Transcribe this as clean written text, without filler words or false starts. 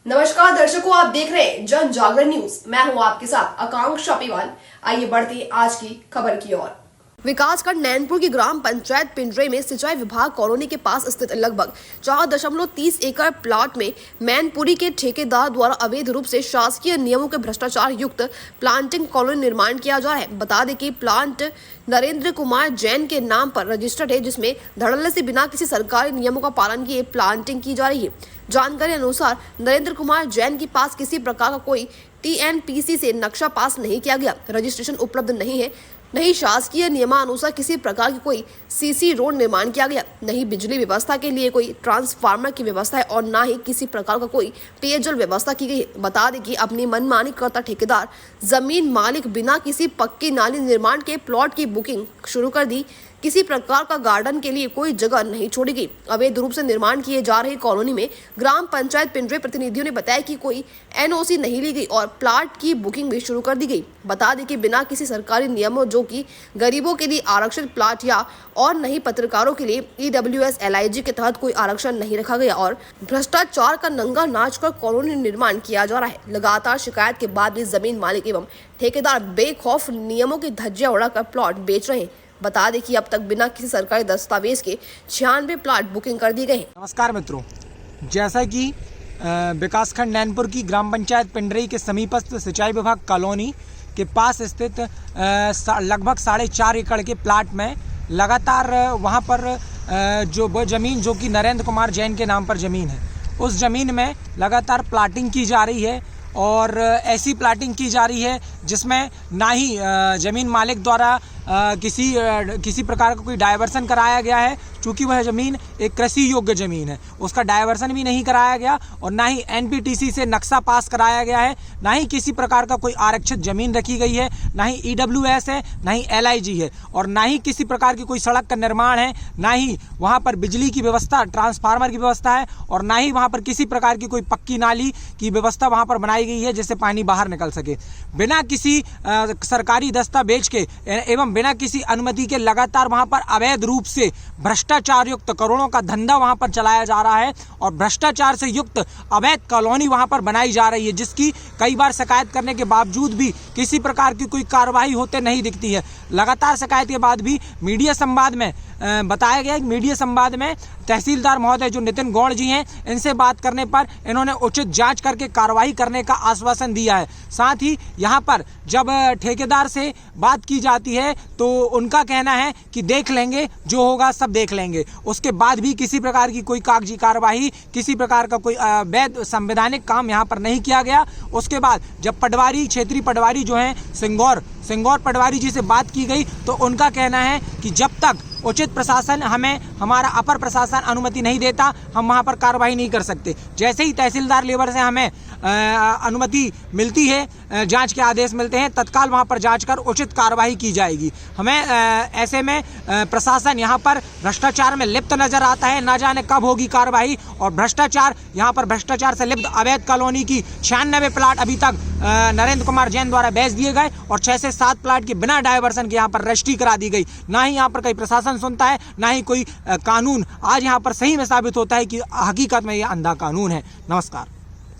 नमस्कार दर्शकों, आप देख रहे हैं जन जागरण न्यूज। मैं हूं आपके साथ आकांक्षा पीवाल। आइए बढ़ते हैं आज की खबर की ओर। विकासखंड नैनपुर की ग्राम पंचायत पिंजरे में सिंचाई विभाग कॉलोनी के पास स्थित लगभग 4.30 एकड़ प्लाट में मैनपुरी के ठेकेदार द्वारा अवैध रूप से शासकीय नियमों के भ्रष्टाचार युक्त प्लांटिंग कॉलोनी निर्माण किया जा रहा है। बता दें कि प्लांट नरेंद्र कुमार जैन के नाम पर रजिस्टर्ड है, जिसमें धड़ल्ले से बिना किसी सरकारी नियमों का पालन किए प्लांटिंग की जा रही है। जानकारी अनुसार नरेंद्र कुमार जैन के पास किसी प्रकार का कोई TNPC से नक्शा पास नहीं किया गया, रजिस्ट्रेशन उपलब्ध नहीं है, नहीं शासकीय नियमानुसार किसी प्रकार की कोई CC रोड निर्माण किया गया, नहीं बिजली व्यवस्था के लिए कोई ट्रांसफार्मर की व्यवस्था है और ना ही किसी प्रकार का कोई पेयजल व्यवस्था की गई है। बता दें कि अपनी मनमानी करता ठेकेदार जमीन मालिक बिना किसी पक्की नाली निर्माण के प्लॉट की बुकिंग शुरू कर दी। किसी प्रकार का गार्डन के लिए कोई जगह नहीं छोड़ी गई। अवैध रूप से निर्माण किए जा रहे कॉलोनी में ग्राम पंचायत पिंजरे प्रतिनिधियों ने बताया कि कोई NOC नहीं ली गई और प्लाट की बुकिंग भी शुरू कर दी गई। बता दें कि बिना किसी सरकारी नियमों, जो कि गरीबों के लिए आरक्षित प्लाट या और नहीं पत्रकारों के लिए EWS LIG के तहत कोई आरक्षण नहीं रखा गया और भ्रष्टाचार का नंगा नाच कर कॉलोनी निर्माण किया जा रहा है। लगातार शिकायत के बाद भी जमीन मालिक एवं ठेकेदार बेखौफ नियमों की धज्जियां उड़ाकर प्लॉट बेच रहे हैं। बता दें कि अब तक बिना किसी सरकारी दस्तावेज के 96 प्लाट बुकिंग कर दी गए। नमस्कार मित्रों, जैसा कि विकासखंड नैनपुर की ग्राम पंचायत पिंडरई के समीपस्थ सिंचाई विभाग कॉलोनी के पास स्थित लगभग 4.5 एकड़ के प्लाट में लगातार वहां पर वो जमीन जो कि नरेंद्र कुमार जैन के नाम पर ज़मीन है, उस ज़मीन में लगातार प्लाटिंग की जा रही है और ऐसी प्लाटिंग की जा रही है जिसमें ना ही ज़मीन मालिक द्वारा किसी प्रकार का कोई डायवर्सन कराया गया है। चूँकि वह ज़मीन एक कृषि योग्य ज़मीन है, उसका डायवर्सन भी नहीं कराया गया और ना ही NPTC से नक्शा पास कराया गया है, ना ही किसी प्रकार का कोई आरक्षित ज़मीन रखी गई है, ना ही EWS है, ना ही LIG है और ना ही किसी प्रकार की कोई सड़क का निर्माण है, ना ही वहाँ पर बिजली की व्यवस्था, ट्रांसफार्मर की व्यवस्था है और ना ही वहाँ पर किसी प्रकार की कोई पक्की नाली की व्यवस्था वहाँ पर बनाई गई है जिससे पानी बाहर निकल सके। बिना किसी सरकारी दस्तावेज के एवं बिना किसी अनुमति के लगातार वहां पर अवैध रूप से भ्रष्टाचार युक्त करोड़ों का धंधा वहां पर चलाया जा रहा है और भ्रष्टाचार से युक्त अवैध कॉलोनी वहां पर बनाई जा रही है, जिसकी कई बार शिकायत करने के बावजूद भी किसी प्रकार की कोई कार्रवाई होते नहीं दिखती है। लगातार शिकायत के बाद भी मीडिया संवाद में बताया गया, मीडिया संवाद में तहसीलदार महोदय जो नितिन गौड़ जी हैं, इनसे बात करने पर इन्होंने उचित जांच करके कार्रवाई करने का आश्वासन दिया है। साथ ही यहां पर जब ठेकेदार से बात की जाती है तो उनका कहना है कि देख लेंगे, जो होगा सब देख लेंगे। उसके बाद भी किसी प्रकार की कोई कागजी कार्रवाई, किसी प्रकार का कोई वैध संवैधानिक काम यहाँ पर नहीं किया गया। उसके बाद जब पटवारी, क्षेत्रीय पटवारी जो हैं सिंगौर पटवारी जी से बात की गई तो उनका कहना है कि जब तक उचित प्रशासन हमें, हमारा अपर प्रशासन अनुमति नहीं देता, हम वहां पर कार्रवाई नहीं कर सकते। जैसे ही तहसीलदार लेवल से हमें अनुमति मिलती है, जांच के आदेश मिलते हैं, तत्काल वहां पर जांच कर उचित कार्रवाई की जाएगी। हमें ऐसे में प्रशासन यहां पर भ्रष्टाचार में लिप्त नजर आता है, ना जाने कब होगी कार्रवाई। और भ्रष्टाचार, यहां पर भ्रष्टाचार से लिप्त अवैध कॉलोनी की 96 प्लाट अभी तक नरेंद्र कुमार जैन द्वारा बेच दिए गए और 6 से 7 प्लाट के बिना डायवर्सन के यहाँ पर रजिस्ट्री करा दी गई। ना ही यहाँ पर कोई प्रशासन सुनता है, ना ही कोई कानून आज यहाँ पर सही में साबित होता है कि हकीकत में यह अंधा कानून है। नमस्कार।